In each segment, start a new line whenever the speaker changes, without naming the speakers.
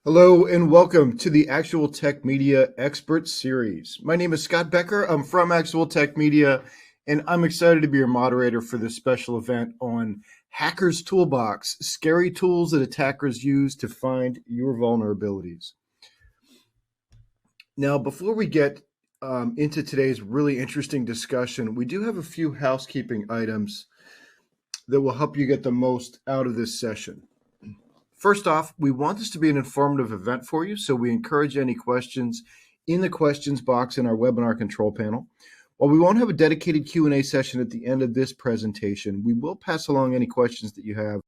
Hello and welcome to the Actual Tech Media Expert Series. My name is Scott Becker. I'm from Actual Tech Media, and I'm excited to be your moderator for this special event on Hackers Toolbox, scary tools that attackers use to find your vulnerabilities. Now, before we get into today's really interesting discussion, we do have a few housekeeping items that will help you get the most out of this session. First off, we want this to be an informative event for you, so we encourage any questions in the questions box in our webinar control panel. While we won't have a dedicated Q&A session at the end of this presentation, we will pass along any questions that you have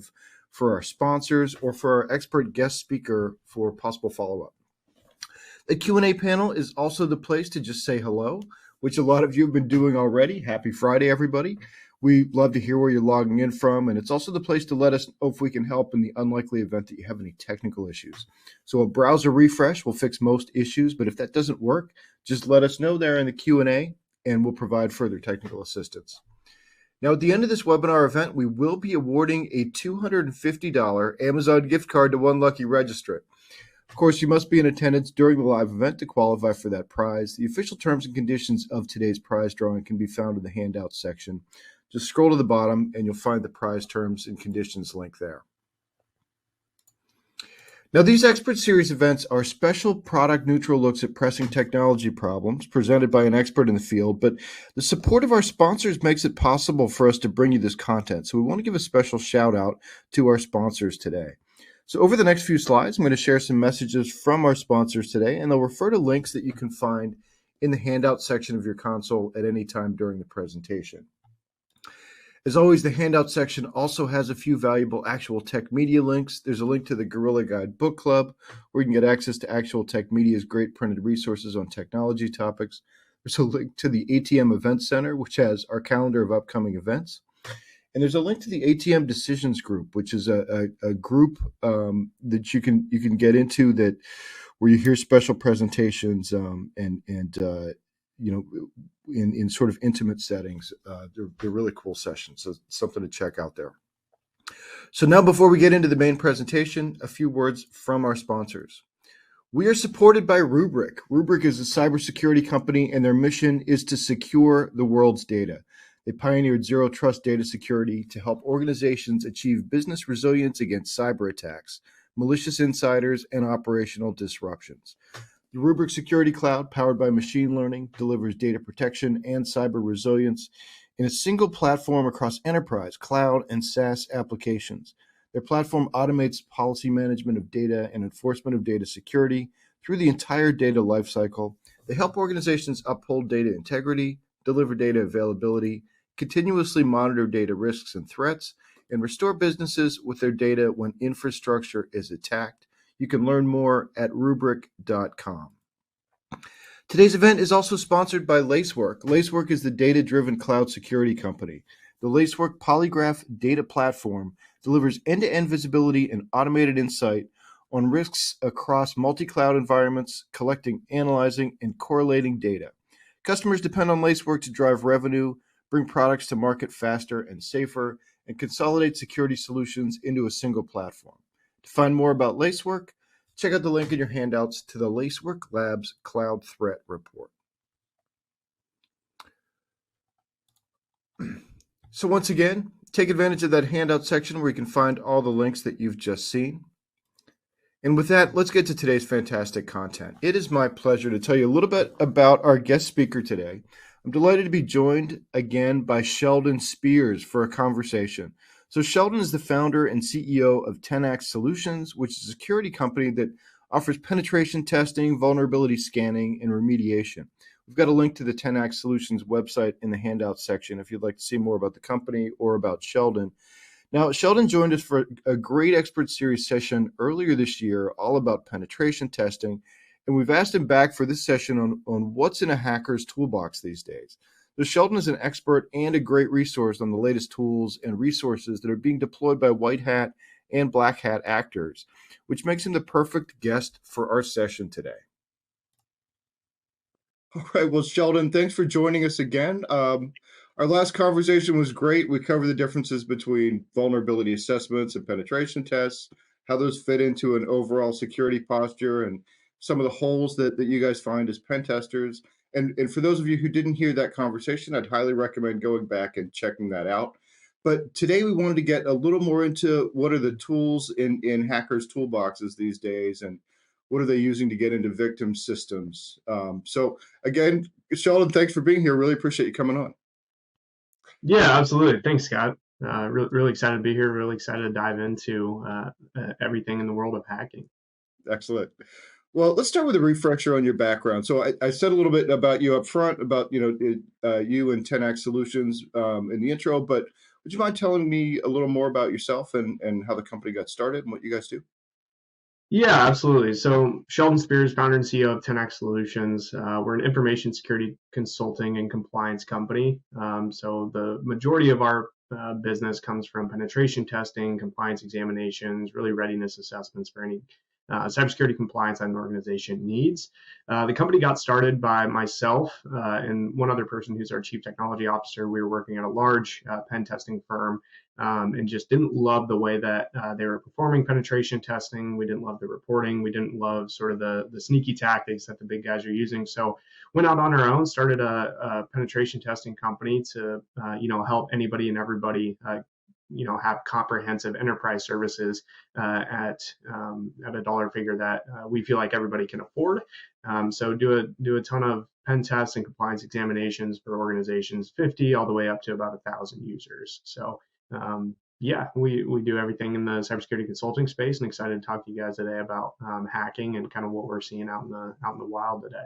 for our sponsors or for our expert guest speaker for possible follow-up. The Q&A panel is also the place to just say hello, which a lot of you have been doing already. Happy Friday, everybody. We love to hear where you're logging in from, and it's also the place to let us know if we can help in the unlikely event that you have any technical issues. So a browser refresh will fix most issues, but if that doesn't work, just let us know there in the Q&A, and we'll provide further technical assistance. Now, at the end of this webinar event, we will be awarding a $250 Amazon gift card to one lucky registrant. Of course, you must be in attendance during the live event to qualify for that prize. The official terms and conditions of today's prize drawing can be found in the handout section. Just scroll to the bottom and you'll find the prize terms and conditions link there. Now, these Expert Series events are special product-neutral looks at pressing technology problems presented by an expert in the field, but the support of our sponsors makes it possible for us to bring you this content. So we want to give a special shout out to our sponsors today. So over the next few slides, I'm going to share some messages from our sponsors today, and they'll refer to links that you can find in the handout section of your console at any time during the presentation. As always, the handout section also has a few valuable Actual Tech Media links. There's a link to the Gorilla Guide Book Club, where you can get access to Actual Tech Media's great printed resources on technology topics. There's a link to the ATM Event Center, which has our calendar of upcoming events. And there's a link to the ATM Decisions Group, which is a group that you can get into that where you hear special presentations in sort of intimate settings. They're really cool sessions, so something to check out there. So now, before we get into the main presentation, a few words from our sponsors. We are supported by Rubrik. Rubrik is a cybersecurity company, and their mission is to secure the world's data. They pioneered zero trust data security to help organizations achieve business resilience against cyber attacks, malicious insiders, and operational disruptions. The Rubrik Security Cloud, powered by machine learning, delivers data protection and cyber resilience in a single platform across enterprise, cloud, and SaaS applications. Their platform automates policy management of data and enforcement of data security through the entire data lifecycle. They help organizations uphold data integrity, deliver data availability, continuously monitor data risks and threats, and restore businesses with their data when infrastructure is attacked. You can learn more at rubrik.com. Today's event is also sponsored by Lacework. Lacework is the data-driven cloud security company. The Lacework Polygraph data platform delivers end-to-end visibility and automated insight on risks across multi-cloud environments, collecting, analyzing, and correlating data. Customers depend on Lacework to drive revenue, bring products to market faster and safer, and consolidate security solutions into a single platform. To find more about Lacework, check out the link in your handouts to the Lacework Labs Cloud Threat Report. So once again, take advantage of that handout section where you can find all the links that you've just seen. And with that, let's get to today's fantastic content. It is my pleasure to tell you a little bit about our guest speaker today. I'm delighted to be joined again by Sheldon Spears for a conversation. So Sheldon is the founder and CEO of 10x Solutions, which is a security company that offers penetration testing, vulnerability scanning, and remediation. We've got a link to the 10x Solutions website in the handout section if you'd like to see more about the company or about Sheldon. Now, Sheldon joined us for a great expert series session earlier this year, all about penetration testing. And we've asked him back for this session on what's in a hacker's toolbox these days. So Sheldon is an expert and a great resource on the latest tools and resources that are being deployed by white hat and black hat actors, which makes him the perfect guest for our session today. All right, well, Sheldon, thanks for joining us again. Our last conversation was great. We covered the differences between vulnerability assessments and penetration tests, how those fit into an overall security posture, and some of the holes that you guys find as pen testers. And for those of you who didn't hear that conversation, I'd highly recommend going back and checking that out. But today we wanted to get a little more into what are the tools in hackers' toolboxes these days, and what are they using to get into victim systems. So again, Sheldon, thanks for being here. Really appreciate you coming on.
Yeah, absolutely. Thanks, Scott. Really excited to be here. Really excited to dive into everything in the world of hacking.
Excellent. Well, let's start with a refresher on your background. So I said a little bit about you up front, about you and 10x Solutions in the intro, but would you mind telling me a little more about yourself and how the company got started and what you guys do?
Yeah, absolutely. So Sheldon Spears, founder and CEO of 10x Solutions. We're an information security consulting and compliance company. So the majority of our business comes from penetration testing, compliance examinations, really readiness assessments for any cybersecurity compliance that an organization needs. The company got started by myself and one other person who's our chief technology officer. We were working at a large pen testing firm and just didn't love the way that they were performing penetration testing. We didn't love the reporting. We didn't love sort of the sneaky tactics that the big guys are using. So went out on our own, started a penetration testing company to help anybody and everybody have comprehensive enterprise services at a dollar figure that we feel like everybody can afford. So do a ton of pen tests and compliance examinations for organizations 50 all the way up to about 1,000 users. So yeah, we do everything in the cybersecurity consulting space, and excited to talk to you guys today about hacking and kind of what we're seeing out in the wild today.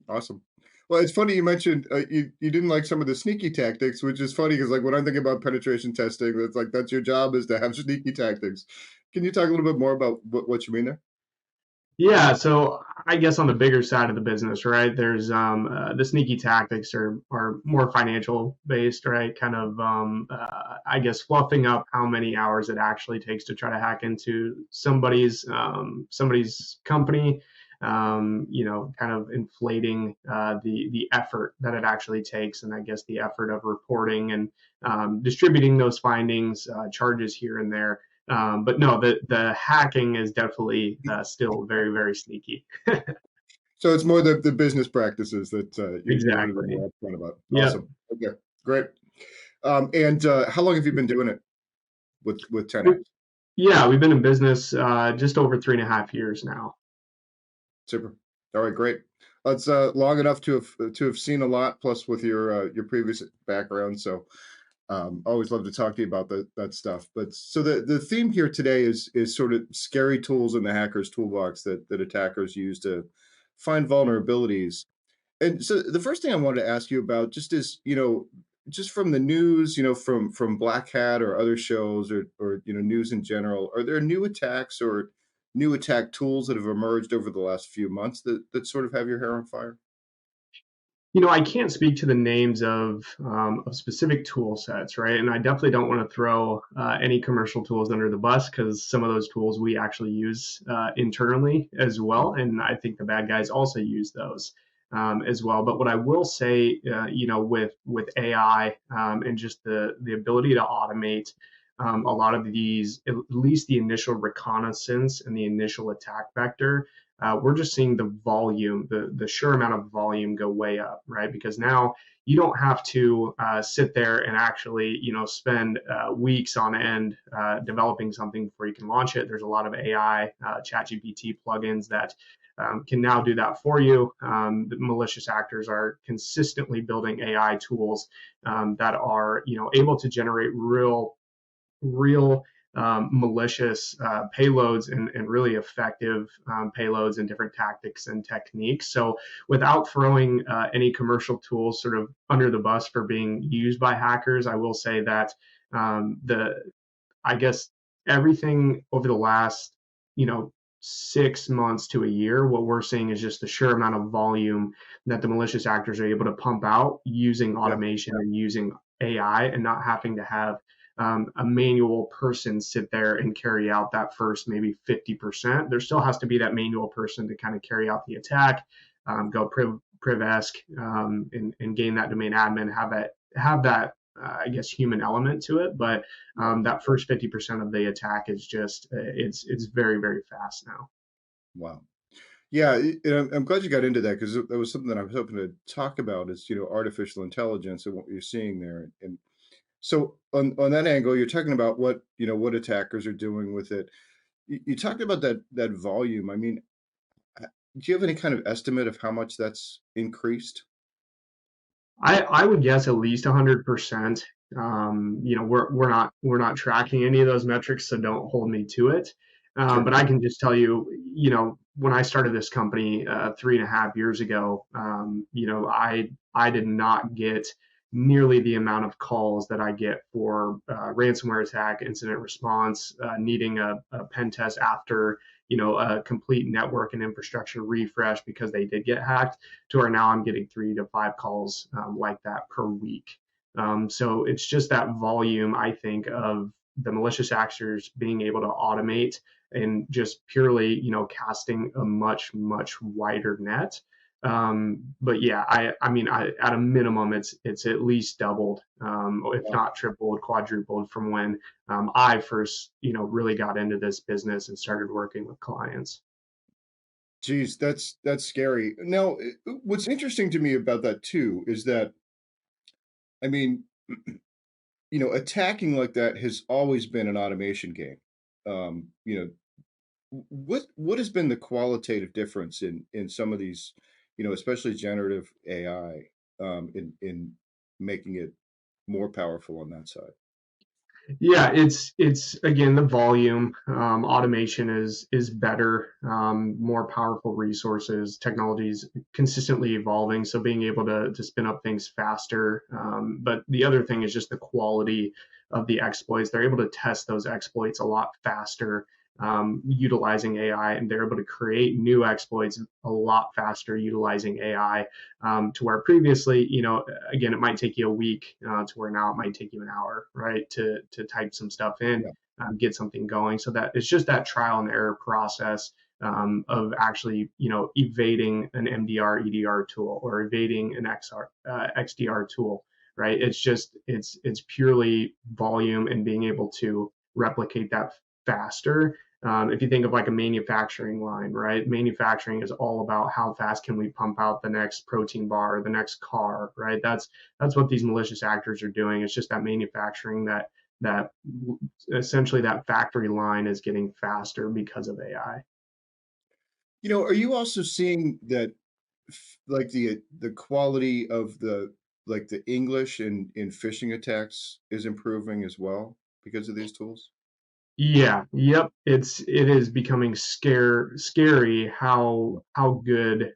Awesome. Well, it's funny you mentioned you didn't like some of the sneaky tactics, which is funny because like when I'm thinking about penetration testing, it's like that's your job is to have sneaky tactics. Can you talk a little bit more about what you mean there?
Yeah, so I guess on the bigger side of the business, right? There's the sneaky tactics are more financial based, right? Kind of I guess fluffing up how many hours it actually takes to try to hack into somebody's company. Kind of inflating the effort that it actually takes, and I guess the effort of reporting and distributing those findings, charges here and there. But no, the hacking is definitely still very, very sneaky.
So it's more the business practices that you wanted to be
Exactly.
more upfront about.
Yep.
Awesome. Okay, great. And how long have you been doing it with 10x?
Yeah, we've been in business just over 3.5 years now.
Super. All right, great. That's long enough to have seen a lot, plus with your previous background. So always love to talk to you about that stuff. But so the theme here today is sort of scary tools in the hacker's toolbox that attackers use to find vulnerabilities. And so the first thing I wanted to ask you about just is, just from the news, from Black Hat or other shows or news in general, are there new attacks or new attack tools that have emerged over the last few months that sort of have your hair on fire?
I can't speak to the names of specific tool sets, right? And I definitely don't want to throw any commercial tools under the bus because some of those tools we actually use internally as well, and I think the bad guys also use those as well. But what I will say, with AI and just the ability to automate a lot of these, at least the initial reconnaissance and the initial attack vector, we're just seeing the volume, the sheer amount of volume go way up, right? Because now you don't have to sit there and actually, spend weeks on end developing something before you can launch it. There's a lot of AI, ChatGPT plugins that can now do that for you. The malicious actors are consistently building AI tools that are, able to generate real malicious payloads and really effective payloads and different tactics and techniques. So without throwing any commercial tools sort of under the bus for being used by hackers, I will say that the I guess everything over the last, 6 months to a year, what we're seeing is just the sheer amount of volume that the malicious actors are able to pump out using
Yeah.
automation and using AI and not having to have a manual person sit there and carry out that first maybe 50%. There still has to be that manual person to kind of carry out the attack, go priv-esque, and gain that domain admin, have that I guess, human element to it. But that first 50% of the attack is just it's very, very fast now.
Wow. Yeah, and I'm glad you got into that because that was something that I was hoping to talk about is, artificial intelligence and what you're seeing there. And so on that angle, you're talking about what attackers are doing with it. You talked about that volume. I mean, do you have any kind of estimate of how much that's increased?
I would guess at least 100%. We're not tracking any of those metrics, so don't hold me to it.
Sure.
But I can just tell you, when I started this company 3.5 years ago, I did not get nearly the amount of calls that I get for ransomware attack, incident response, needing a pen test after a complete network and infrastructure refresh because they did get hacked, to where now I'm getting 3 to 5 calls like that per week. So it's just that volume, I think, of the malicious actors being able to automate and just purely, casting a much, much wider net. But yeah, I mean, at a minimum, it's at least doubled, if
Wow.
not tripled, quadrupled from when I first, really got into this business and started working with clients.
Geez, that's scary. Now, what's interesting to me about that too is that, I mean, attacking like that has always been an automation game. Um, you know, what has been the qualitative difference in some of these, especially generative AI, in making it more powerful on that side?
Yeah, it's again the volume. Automation is better, more powerful resources. Technologies consistently evolving, so being able to spin up things faster. But the other thing is just the quality of the exploits. They're able to test those exploits a lot faster, utilizing AI, and they're able to create new exploits a lot faster utilizing AI. To where previously, again, it might take you a week, to where now it might take you an hour, right, to type some stuff in,
Yeah.
get something going. So that it's just that trial and error process of actually, evading an MDR EDR tool or evading an XDR tool, right? It's purely volume and being able to replicate that faster. If you think of like a manufacturing line, right? Manufacturing is all about how fast can we pump out the next protein bar or the next car, right? That's what these malicious actors are doing. It's just that manufacturing that essentially that factory line is getting faster because of AI.
Are you also seeing that like the quality of the English in phishing attacks is improving as well because of these tools?
Yeah, yep. It is becoming scary how good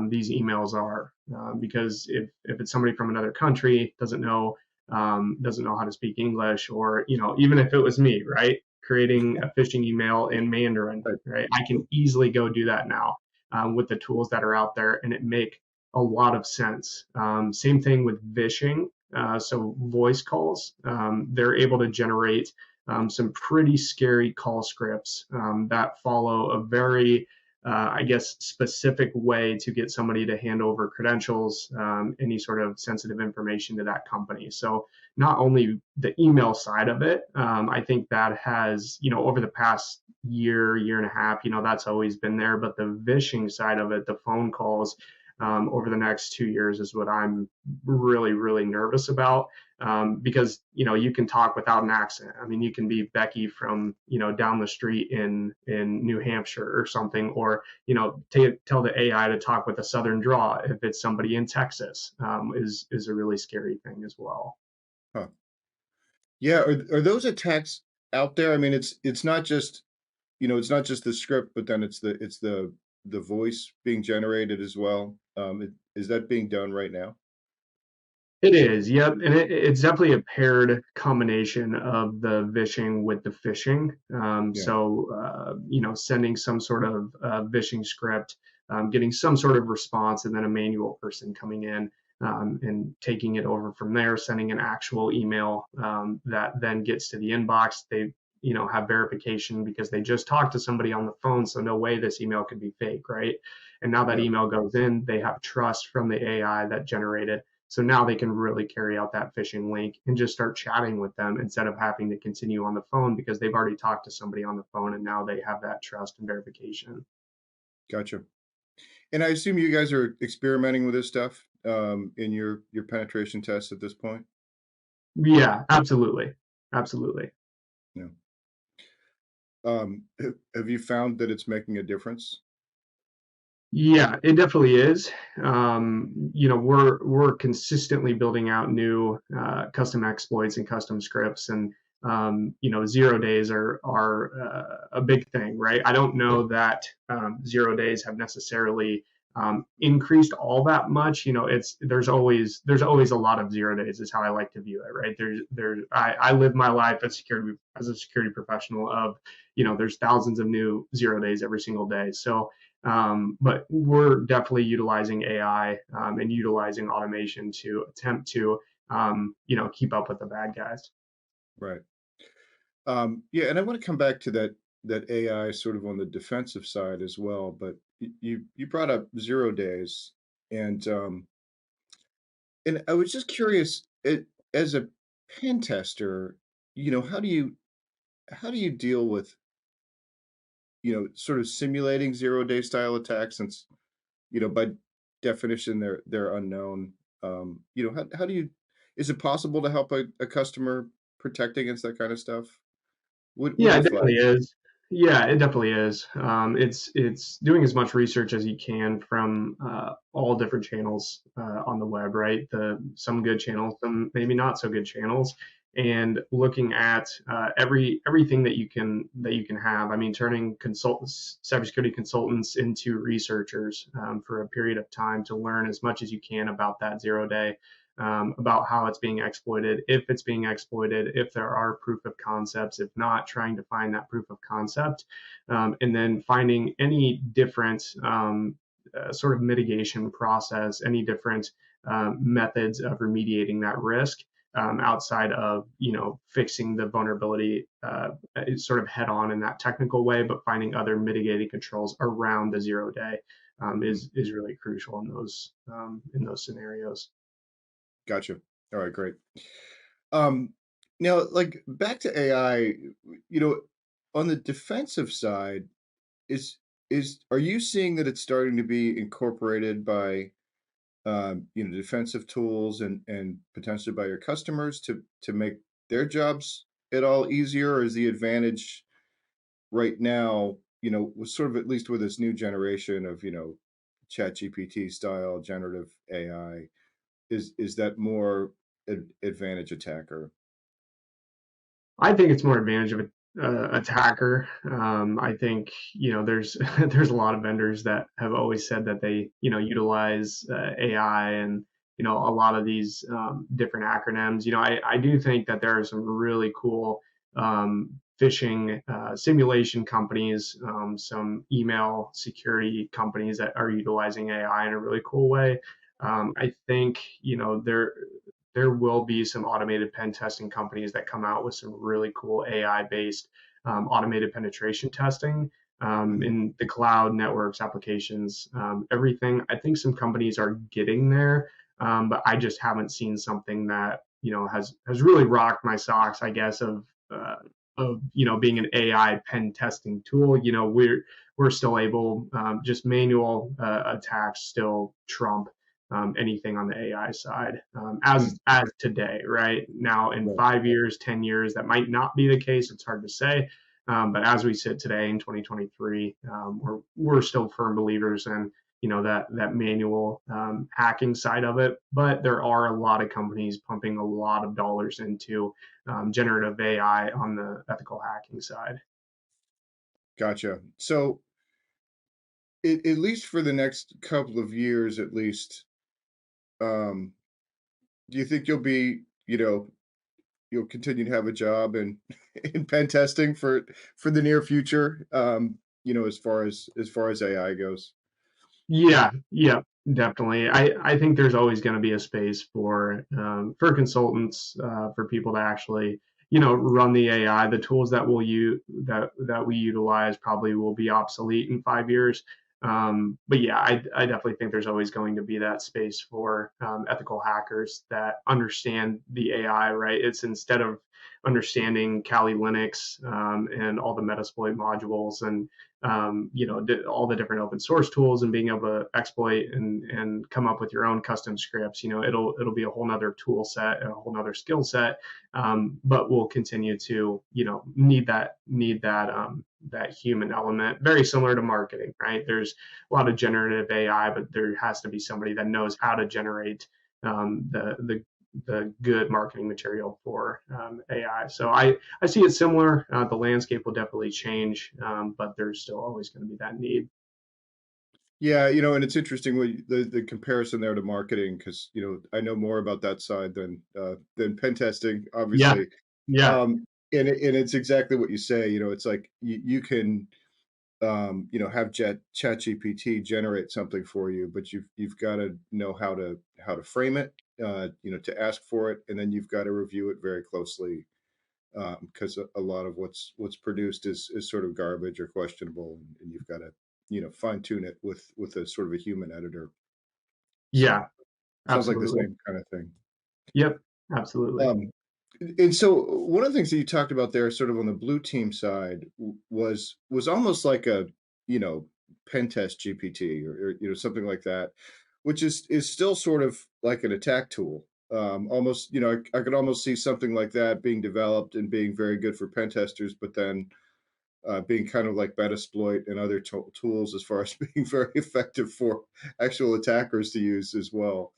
these emails are, because if it's somebody from another country doesn't know how to speak English, or even if it was me, right, creating a phishing email in Mandarin,
Right.
right, I can easily go do that now with the tools that are out there, and it make a lot of sense. Same thing with vishing, so voice calls. They're able to generate some pretty scary call scripts that follow a very, I guess, specific way to get somebody to hand over credentials, any sort of sensitive information to that company. So not only the email side of it, I think that has, over the past year and a half, that's always been there. But the vishing side of it, the phone calls, over the next 2 years is what I'm really, really nervous about, because you can talk without an accent. I mean, you can be Becky from down the street in New Hampshire or something, or tell the AI to talk with a Southern draw if it's somebody in Texas. Is a really scary thing as well.
Huh. Yeah, are those attacks out there? I mean, it's not just, it's not just the script, but then it's the voice being generated as well. Is that being done right now?
It is, yep, and it's definitely a paired combination of the vishing with the phishing.
Yeah.
Sending some sort of vishing script, getting some sort of response, and then a manual person coming in and taking it over from there, sending an actual email that then gets to the inbox. They, have verification because they just talked to somebody on the phone, so no way this email could be fake, right? And now that
Yeah.
email goes in, they have trust from the AI that generated. So now they can really carry out that phishing link and just start chatting with them instead of having to continue on the phone because they've already talked to somebody on the phone and now they have that trust and verification.
Gotcha. And I assume you guys are experimenting with this stuff in your penetration tests at this point?
Yeah, absolutely. Absolutely.
Yeah. Have you found that it's making a difference?
Yeah, it definitely is. We're consistently building out new custom exploits and custom scripts, and zero days are a big thing, right? I don't know that zero days have necessarily increased all that much. It's there's always a lot of zero days, is how I like to view it, right? I live my life as a security professional of there's thousands of new zero days every single day, so. But we're definitely utilizing AI and utilizing automation to attempt to, keep up with the bad guys.
Right. Yeah, and I want to come back to that AI sort of on the defensive side as well. But you brought up zero days, and I was just curious, as a pen tester, how do you deal with sort of simulating zero-day style attacks, since by definition they're unknown. How do you is it possible to help a customer protect against that kind of stuff? What are
Yeah,
your
it definitely
thoughts?
is. Yeah, it definitely is. It's doing as much research as you can from all different channels on the web, right? Some good channels, some maybe not so good channels, and looking at everything that you can have. I mean, turning consultants, cybersecurity consultants, into researchers for a period of time to learn as much as you can about that zero day, about how it's being exploited, if it's being exploited, if there are proof of concepts, if not, trying to find that proof of concept, and then finding any different sort of mitigation process, any different methods of remediating that risk. Outside of fixing the vulnerability sort of head on in that technical way, but finding other mitigating controls around the zero day is really crucial in those scenarios.
Gotcha. All right, great. Um, Now, like back to AI, you know, on the defensive side, is are you seeing that it's starting to be incorporated by defensive tools and potentially by your customers to make their jobs at all easier? Or is the advantage right now, with sort of, at least with this new generation of, chat GPT style generative AI, is that more advantage attacker?
I think it's more advantage of a attacker. I think there's there's a lot of vendors that have always said that they utilize AI and a lot of these different acronyms. I do think that there are some really cool phishing simulation companies, some email security companies that are utilizing AI in a really cool way. I think there will be some automated pen testing companies that come out with some really cool AI based automated penetration testing
Hmm.
in the cloud networks, applications, everything. I think some companies are getting there, but I just haven't seen something that has really rocked my socks, I guess, of being an AI pen testing tool. We're still able, just manual attacks still trump anything on the AI side,
Mm.
as today, right now. In
Right.
5 years, 10 years, that might not be the case. It's hard to say, but as we sit today in 2023, we're still firm believers in that manual hacking side of it. But there are a lot of companies pumping a lot of dollars into generative AI on the ethical hacking side.
Gotcha. So, at least for the next couple of years, at least, um, do you think you'll continue to have a job in in pen testing for the near future? As far as AI goes.
Yeah, yeah, definitely. I think there's always going to be a space for consultants, for people to actually run the AI. The tools that we utilize probably will be obsolete in 5 years. But yeah, I definitely think there's always going to be that space for ethical hackers that understand the AI, right? It's instead of understanding Kali Linux and all the Metasploit modules and all the different open source tools and being able to exploit and come up with your own custom scripts. It'll be a whole nother tool set, a whole nother skill set, but we'll continue to need that human element, very similar to marketing, right? There's a lot of generative AI, but there has to be somebody that knows how to generate the good marketing material for AI. So I see it similar. The landscape will definitely change, but there's still always going to be that need.
Yeah, and it's interesting the comparison there to marketing because I know more about that side than pen testing,
Yeah,
obviously.
yeah,
And it's exactly what you say. It's like you can have Chat GPT generate something for you, but you've got to know how to frame it, to ask for it, and then you've got to review it very closely because a lot of what's produced is sort of garbage or questionable, and you've got to fine tune it with a sort of a human editor.
yeah,
So sounds like the
absolutely.
same kind of thing.
Yep, absolutely.
Um, and so one of the things that you talked about there, sort of on the blue team side, was almost like a pen test GPT or something like that, which is still sort of like an attack tool. Almost, I could almost see something like that being developed and being very good for pen testers, but then being kind of like Metasploit and other tools as far as being very effective for actual attackers to use as well.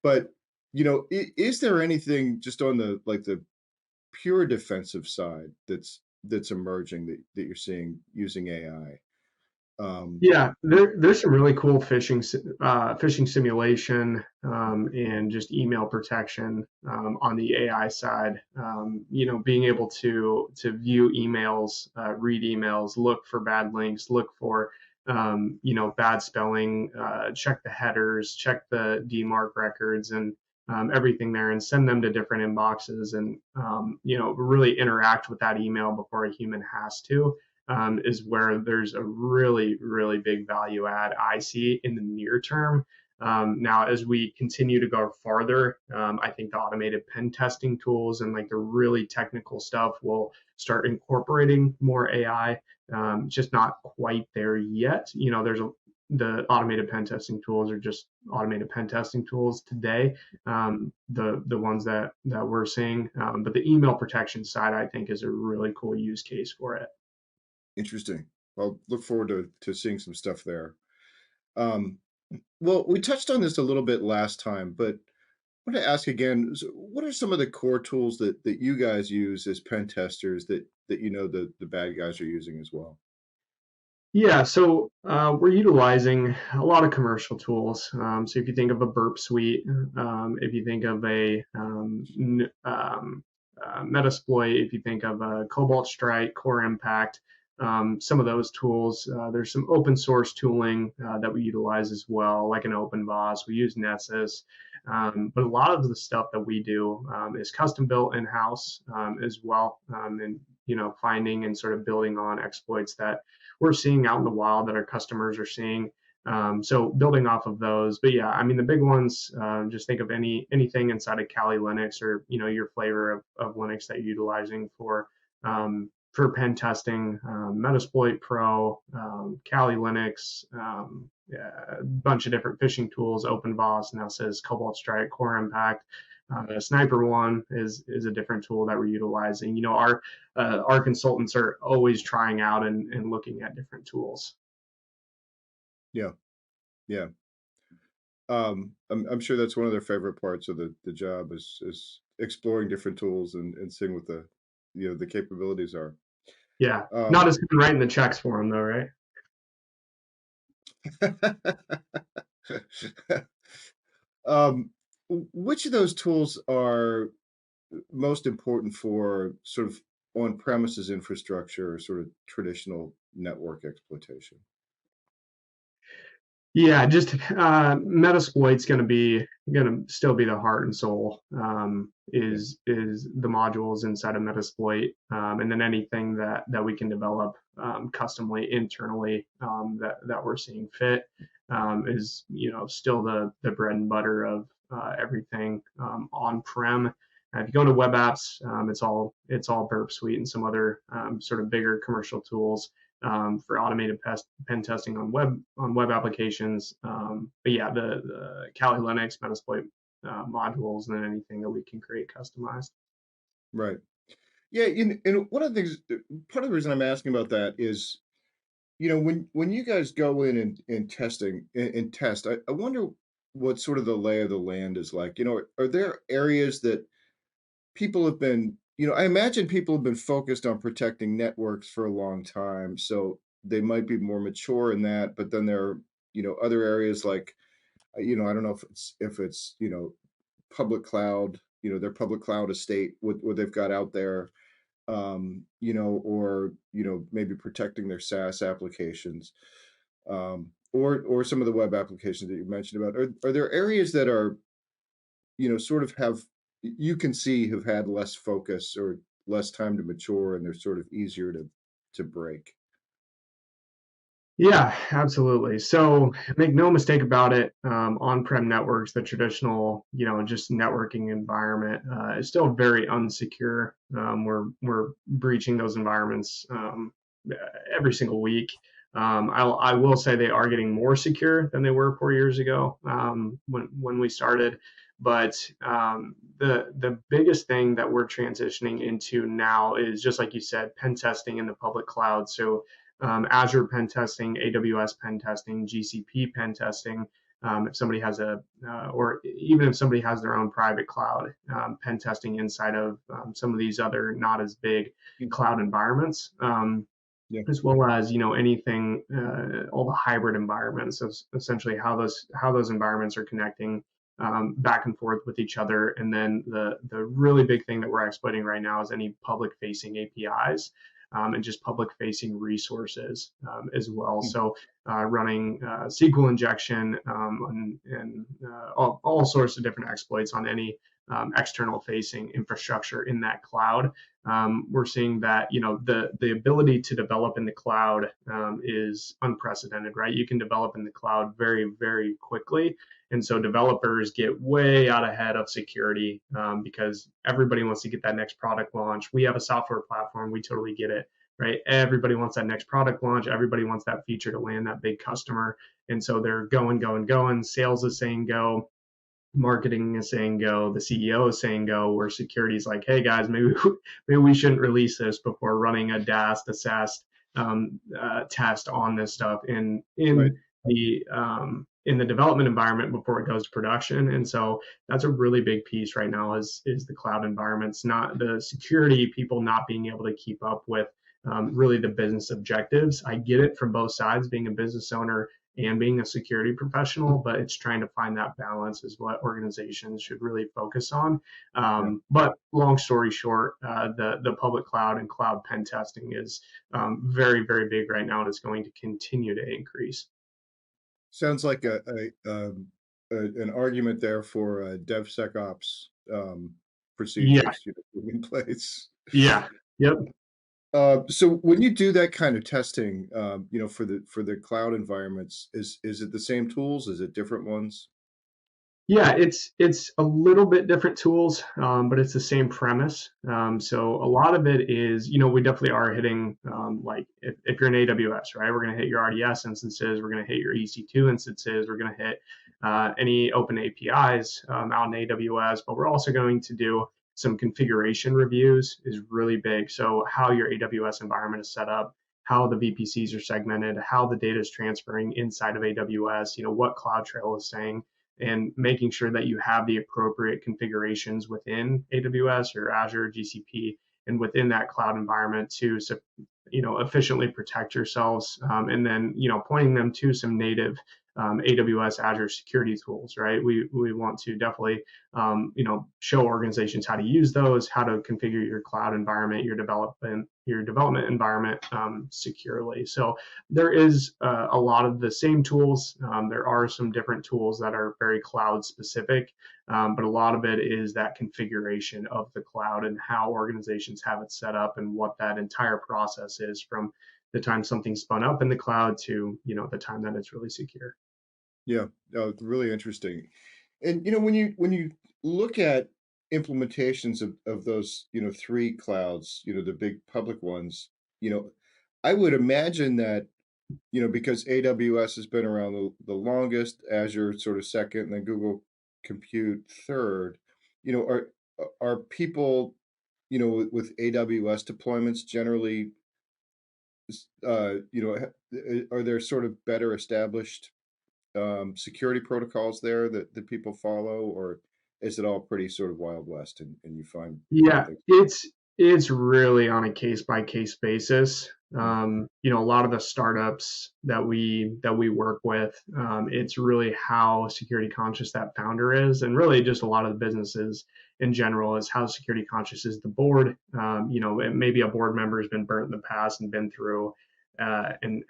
But is there anything just on the pure defensive side that's emerging that you're seeing using AI?
Yeah, there's some really cool phishing simulation and just email protection on the AI side. Being able to view emails, read emails, look for bad links, look for bad spelling, check the headers, check the DMARC records, and everything there, and send them to different inboxes, and really interact with that email before a human has to is where there's a really, really big value add I see in the near term. Now, as we continue to go farther, I think the automated pen testing tools and like the really technical stuff will start incorporating more AI. Just not quite there yet. The automated pen testing tools are just automated pen testing tools today. The ones that we're seeing, but the email protection side, I think, is a really cool use case for it.
Interesting. Well, look forward to seeing some stuff there. Um, well, we touched on this a little bit last time, but I want to ask again, what are some of the core tools that you guys use as pen testers that the bad guys are using as well?
Yeah, so we're utilizing a lot of commercial tools. So if you think of a Burp Suite, if you think of a Metasploit, if you think of a Cobalt Strike, Core Impact, some of those tools. There's some open source tooling that we utilize as well, like an OpenVOS. We use Nessus. But a lot of the stuff that we do is custom built in house as well, and finding and sort of building on exploits that we're seeing out in the wild that our customers are seeing. So building off of those, but yeah, I mean the big ones. Just think of anything inside of Kali Linux or your flavor of Linux that you're utilizing for pen testing. Metasploit Pro, Kali Linux, yeah, a bunch of different phishing tools. OpenVOS now says Cobalt Strike, Core Impact. Sniper One is a different tool that we're utilizing. Our consultants are always trying out and looking at different tools.
Yeah, yeah. I'm sure that's one of their favorite parts of the job is exploring different tools and seeing what the capabilities are.
Yeah, not
Um,
as good writing the checks for them though, right?
um, which of those tools are most important for sort of on-premises infrastructure or sort of traditional network exploitation?
Yeah, just Metasploit's going to still be the heart and soul.
Yeah.
Is the modules inside of Metasploit, and then anything that we can develop customly internally, that we're seeing fit, is still the bread and butter of everything on prem. If you go to web apps, it's all Burp Suite and some other sort of bigger commercial tools for automated pen testing on web applications. But yeah, the Kali Linux Metasploit modules, and then anything that we can create customized.
Right. Yeah. And one of the things, part of the reason I'm asking about that is, when you guys go in and testing and test, I wonder what sort of the lay of the land is like. Are there areas that people have been, I imagine people have been focused on protecting networks for a long time, so they might be more mature in that, but then there are, other areas like, I don't know if it's, public cloud, their public cloud estate, what they've got out there, or, maybe protecting their SaaS applications, or some of the web applications that you mentioned about. Are there areas that are, sort of you can see have had less focus or less time to mature, and they're sort of easier to break?
Yeah, absolutely. So make no mistake about it, on-prem networks, the traditional, just networking environment, is still very unsecure. We're breaching those environments every single week. I will say they are getting more secure than they were 4 years ago, when we started. But the biggest thing that we're transitioning into now is, just like you said, pen testing in the public cloud. So Azure pen testing, AWS pen testing, GCP pen testing. If somebody has or even if somebody has their own private cloud, pen testing inside of some of these other not as big
Mm.
cloud environments,
Yeah.
as well as anything, all the hybrid environments. So essentially, how those environments are connecting back and forth with each other, and then the really big thing that we're exploiting right now is any public facing APIs. And just public facing resources as well.
Mm.
So running SQL injection, and all sorts of different exploits on any external facing infrastructure in that cloud. We're seeing that the ability to develop in the cloud is unprecedented, right? You can develop in the cloud very, very quickly, and so developers get way out ahead of security, because everybody wants to get that next product launch. We have a software platform, we totally get it, right? Everybody wants that next product launch. Everybody wants that feature to land that big customer, and so they're going, going, going. Sales is saying go, marketing is saying go, the CEO is saying go, where security is like, hey guys, maybe we shouldn't release this before running a DAST, a SAST test on this stuff
Right.
in the development environment before it goes to production. And so that's a really big piece right now, is the cloud environments, not the security people not being able to keep up with really the business objectives. I get it from both sides, being a business owner and being a security professional, but it's trying to find that balance is what organizations should really focus on.
Yeah.
But long story short, the public cloud and cloud pen testing is very, very big right now, and it's going to continue to increase.
Sounds like an argument there for DevSecOps
Yeah,
procedures, in place.
yeah, yep.
So when you do that kind of testing, for the cloud environments, is it the same tools? Is it different ones?
Yeah, it's a little bit different tools, but it's the same premise. So a lot of it is, we definitely are hitting, like if you're in AWS, right? We're going to hit your RDS instances, we're going to hit your EC2 instances, we're going to hit any open APIs out in AWS, but we're also going to do some configuration reviews is really big. So how your AWS environment is set up, how the VPCs are segmented, how the data is transferring inside of AWS, what CloudTrail is saying, and making sure that you have the appropriate configurations within AWS or Azure, GCP, and within that cloud environment to efficiently protect yourselves, and then pointing them to some native AWS Azure security tools, right? We want to definitely show organizations how to use those, how to configure your cloud environment, your development environment securely. So there is a lot of the same tools. There are some different tools that are very cloud specific, but a lot of it is that configuration of the cloud and how organizations have it set up and what that entire process is from the time something's spun up in the cloud to the time that it's really secure.
Yeah, really interesting. And when you look at implementations of those three clouds, the big public ones, you know, I would imagine that because AWS has been around the longest, Azure sort of second, and then Google Compute third. Are people with AWS deployments generally are there sort of better established security protocols there that people follow, or is it all pretty sort of Wild West and you find
Yeah,
things?
it's really on a case by case basis.
Mm,
A lot of the startups that we work with, it's really how security conscious that founder is, and really just a lot of the businesses in general is how security conscious is the board. Maybe a board member has been burnt in the past and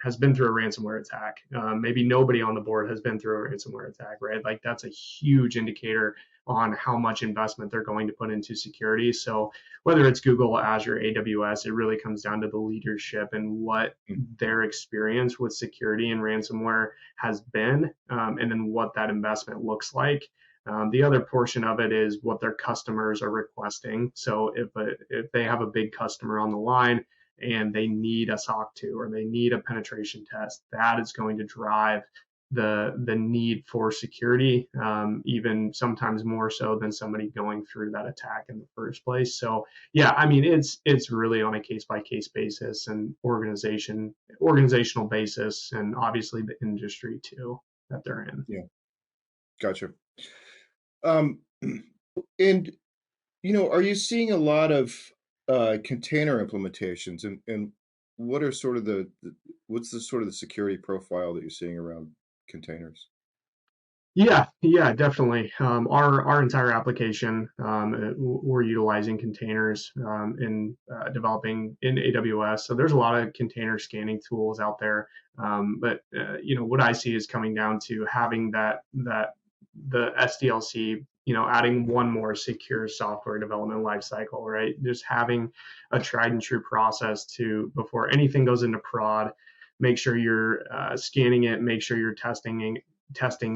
has been through a ransomware attack. Maybe nobody on the board has been through a ransomware attack, right? Like that's a huge indicator on how much investment they're going to put into security. So whether it's Google, Azure, AWS, it really comes down to the leadership and what
mm,
their experience with security and ransomware has been, and then what that investment looks like. The other portion of it is what their customers are requesting. So if they have a big customer on the line and they need a SOC 2 or they need a penetration test, that is going to drive the need for security, even sometimes more so than somebody going through that attack in the first place. So yeah, I mean it's really on a case by case basis and organizational basis, and obviously the industry too that they're in.
yeah, gotcha. Um, and are you seeing a lot of container implementations, and what are sort of what's the sort of the security profile that you're seeing around containers?
Yeah, definitely. Our entire application, we're utilizing containers in developing in AWS. So there's a lot of container scanning tools out there. But what I see is coming down to having that the SDLC, adding one more secure software development lifecycle, right? Just having a tried and true process to before anything goes into prod. Make sure you're scanning it. Make sure you're testing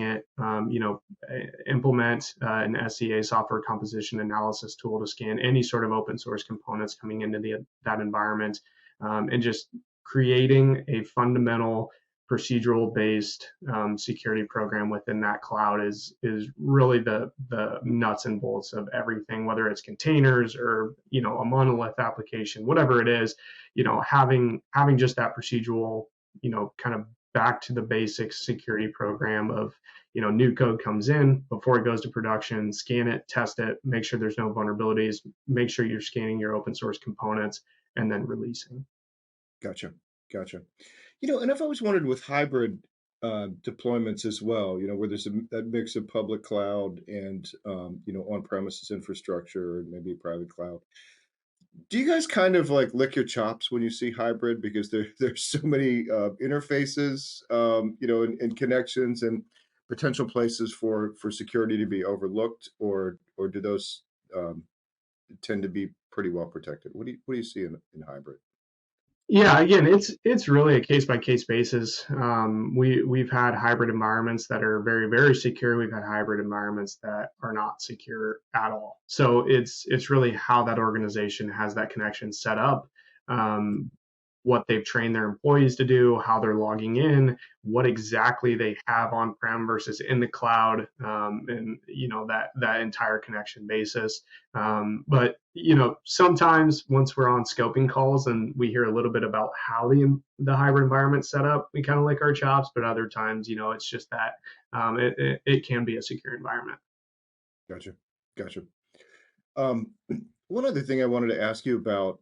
it, implement an SCA software composition analysis tool to scan any sort of open source components coming into that environment, and just creating a fundamental procedural based security program within that cloud is really the nuts and bolts of everything, whether it's containers or a monolith application, whatever it is. Having just that procedural, kind of back to the basic security program of new code comes in before it goes to production, scan it, test it, make sure there's no vulnerabilities, make sure you're scanning your open source components, and then releasing.
Gotcha, gotcha. And I've always wondered with hybrid deployments as well, where there's that mix of public cloud and on-premises infrastructure and maybe a private cloud. Do you guys kind of like lick your chops when you see hybrid because there's so many interfaces, and connections and potential places for security to be overlooked, or do those um, tend to be pretty well protected? What do you see in hybrid?
Yeah, again, it's really a case by case basis. We've had hybrid environments that are very very secure. We've had hybrid environments that are not secure at all. So it's really how that organization has that connection set up, um, what they've trained their employees to do, how they're logging in, what exactly they have on prem versus in the cloud, and that entire connection basis. But sometimes once we're on scoping calls and we hear a little bit about how the hybrid environment set up, we kind of lick our chops. But other times, it's just that it can be a secure environment.
Gotcha, gotcha. Um, one other thing I wanted to ask you about,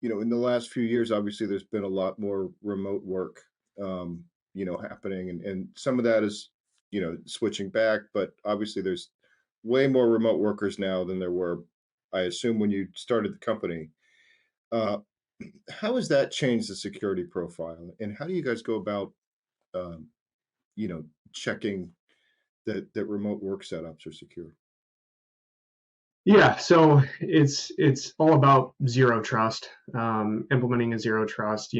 in the last few years, obviously there's been a lot more remote work. Um, happening, and some of that is switching back, but obviously there's way more remote workers now than there were, I assume, when you started the company. uh, how has that changed the security profile, and how do you guys go about um, checking that remote work setups are secure?
Yeah, so it's all about zero trust, implementing a zero trust,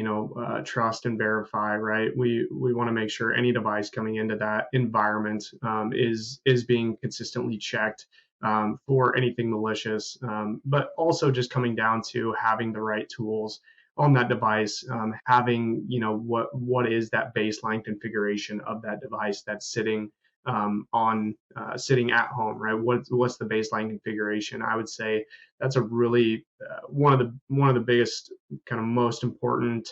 trust and verify, right? We want to make sure any device coming into that environment is being consistently checked for anything malicious, but also just coming down to having the right tools on that device, having what is that baseline configuration of that device that's on sitting at home, right? What's the baseline configuration? I would say that's a really one of the biggest kind of most important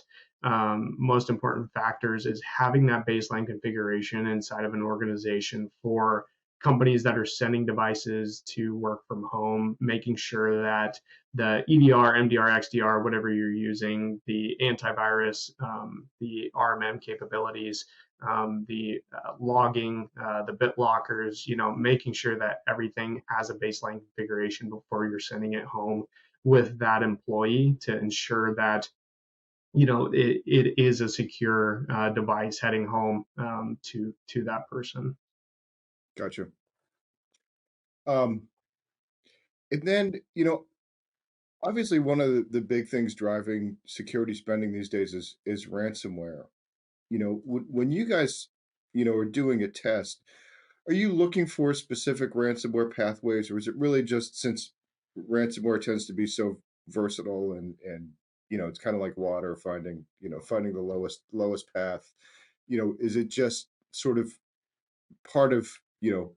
factors is having that baseline configuration inside of an organization for companies that are sending devices to work from home, making sure that the EDR, MDR, XDR, whatever you're using, the antivirus, the RMM capabilities, the logging, the bit lockers, making sure that everything has a baseline configuration before you're sending it home with that employee to ensure that it is a secure device heading home to that person.
Gotcha. um, and then obviously one of the big things driving security spending these days is ransomware. When you guys are doing a test, are you looking for specific ransomware pathways, or is it really just, since ransomware tends to be so versatile, and it's kind of like water, finding the lowest path? Is it just sort of part of,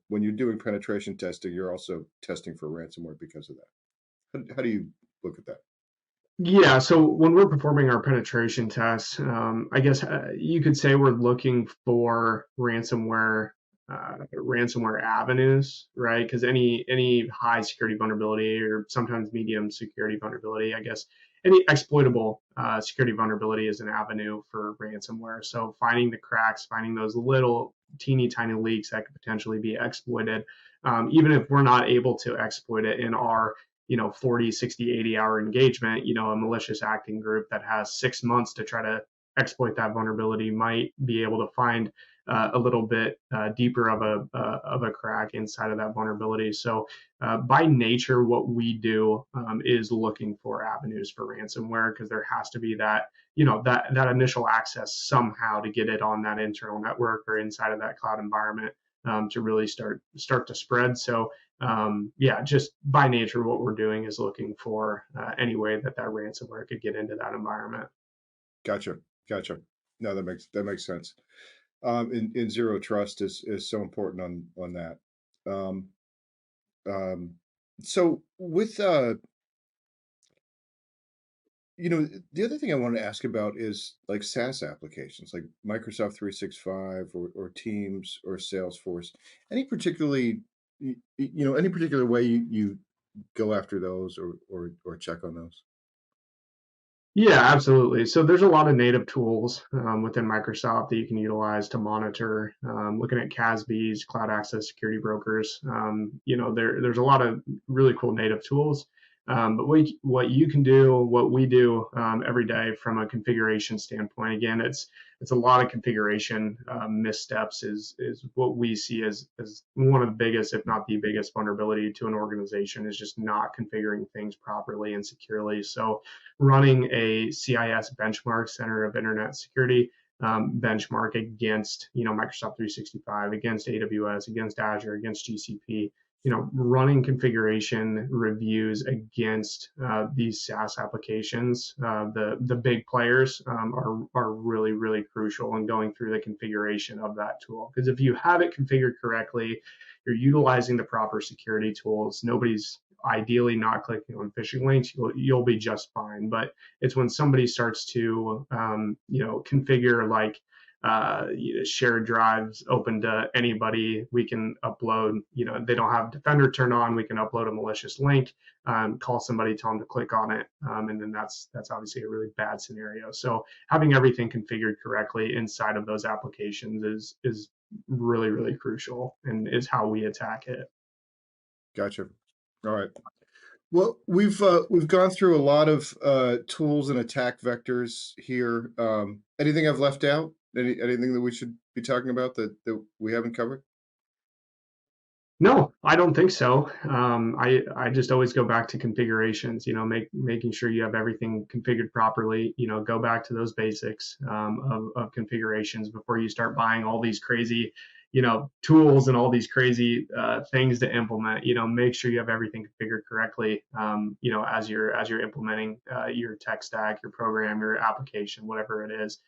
when you're doing penetration testing, you're also testing for ransomware because of that? How do you look at that?
Yeah, so when we're performing our penetration tests, I guess you could say we're looking for ransomware avenues, right? Because any high security vulnerability or sometimes medium security vulnerability, I guess any exploitable security vulnerability is an avenue for ransomware. So finding the cracks, finding those little teeny tiny leaks that could potentially be exploited, even if we're not able to exploit it in our 40, 60, 80-hour engagement, a malicious acting group that has 6 months to try to exploit that vulnerability might be able to find a little bit deeper of a crack inside of that vulnerability. So by nature, what we do is looking for avenues for ransomware, because there has to be that initial access somehow to get it on that internal network or inside of that cloud environment to really start to spread. So yeah, just by nature, what we're doing is looking for any way that ransomware could get into that environment.
Gotcha. Gotcha. No, that makes sense. In zero trust is so important on that. Um, um, so with the other thing I wanted to ask about is like SaaS applications, like Microsoft 365 or Teams or Salesforce. Any particular way you go after those, or check on those?
Yeah, absolutely. So there's a lot of native tools within Microsoft that you can utilize to monitor. Looking at CASBs, cloud access security brokers, there's a lot of really cool native tools. But what you can do, what we do every day from a configuration standpoint, again, it's a lot of configuration missteps is what we see as one of the biggest, if not the biggest, vulnerability to an organization is just not configuring things properly and securely. So running a CIS benchmark, Center of Internet Security benchmark against Microsoft 365, against AWS, against Azure, against GCP. Running configuration reviews against these SaaS applications, the big players are really crucial in going through the configuration of that tool. Because if you have it configured correctly, you're utilizing the proper security tools. Nobody's ideally not clicking on phishing links. You'll be just fine. But it's when somebody starts to configure like shared drives open to anybody. We can upload, they don't have Defender turned on. We can upload a malicious link, call somebody, tell them to click on it, and then that's obviously a really bad scenario. So having everything configured correctly inside of those applications is really, really crucial, and is how we attack it.
Gotcha. All right. Well, we've gone through a lot of tools and attack vectors here. Anything I've left out? Anything that we should be talking about that we haven't covered?
No, I don't think so. I just always go back to configurations. Making sure you have everything configured properly. Go back to those basics of configurations before you start buying all these crazy, tools and all these crazy things to implement. Make sure you have everything configured correctly. As you're implementing your tech stack, your program, your application, whatever it is.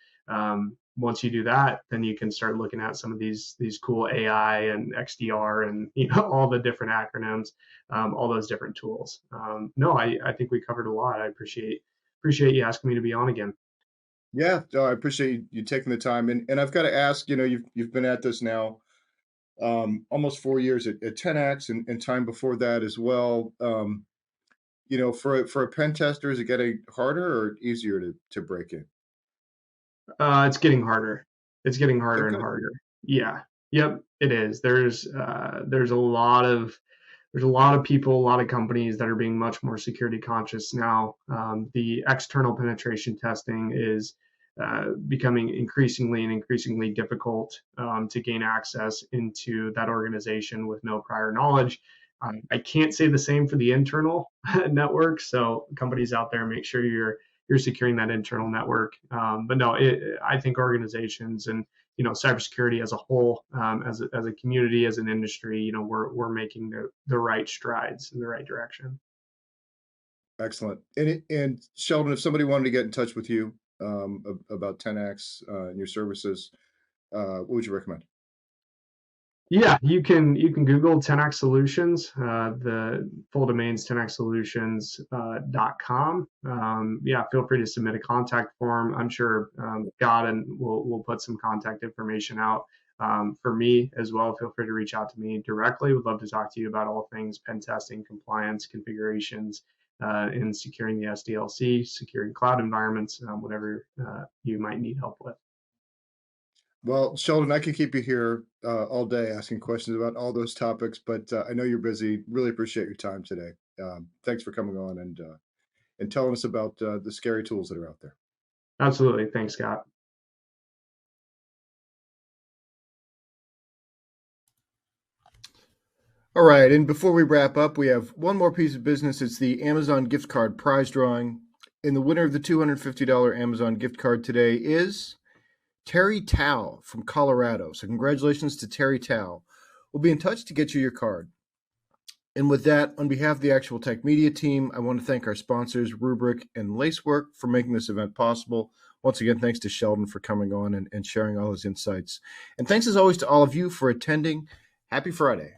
Once you do that, then you can start looking at some of these cool AI and XDR and all the different acronyms, all those different tools. No, I think we covered a lot. I appreciate you asking me to be on again.
Yeah, I appreciate you taking the time. And I've got to ask, you've been at this now almost 4 years at 10x and time before that as well. For a pen tester, is it getting harder or easier to break in?
It's getting harder. It's getting harder and
Okay.
harder. Yeah. Yep. It is. There's a lot of people, a lot of companies that are being much more security conscious now. The external penetration testing is becoming increasingly difficult to gain access into that organization with no prior knowledge. I can't say the same for the internal network. So companies out there, make sure you're securing that internal network. But no, I think organizations and cybersecurity as a whole, as a community, as an industry, we're making the right strides in the right direction.
Excellent. And Sheldon, if somebody wanted to get in touch with you about 10x and your services, what would you recommend?
Yeah, you can Google 10x Solutions. The full domain's 10xsolutions.com. Yeah, feel free to submit a contact form. I'm sure Scott and we'll put some contact information out for me as well. Feel free to reach out to me directly. Would love to talk to you about all things pen testing, compliance, configurations, and securing the SDLC, securing cloud environments, whatever you might need help with.
Well, Sheldon, I could keep you here all day asking questions about all those topics, but I know you're busy. Really appreciate your time today. Thanks for coming on and telling us about the scary tools that are out there.
Absolutely. Thanks, Scott.
All right, and before we wrap up, we have one more piece of business. It's the Amazon gift card prize drawing. And the winner of the $250 Amazon gift card today is Terry Tao from Colorado. So congratulations to Terry Tao. We'll be in touch to get you your card. And with that, on behalf of the Actual Tech Media team, I want to thank our sponsors, Rubrik and Lacework, for making this event possible. Once again, thanks to Sheldon for coming on and sharing all his insights. And thanks as always to all of you for attending. Happy Friday.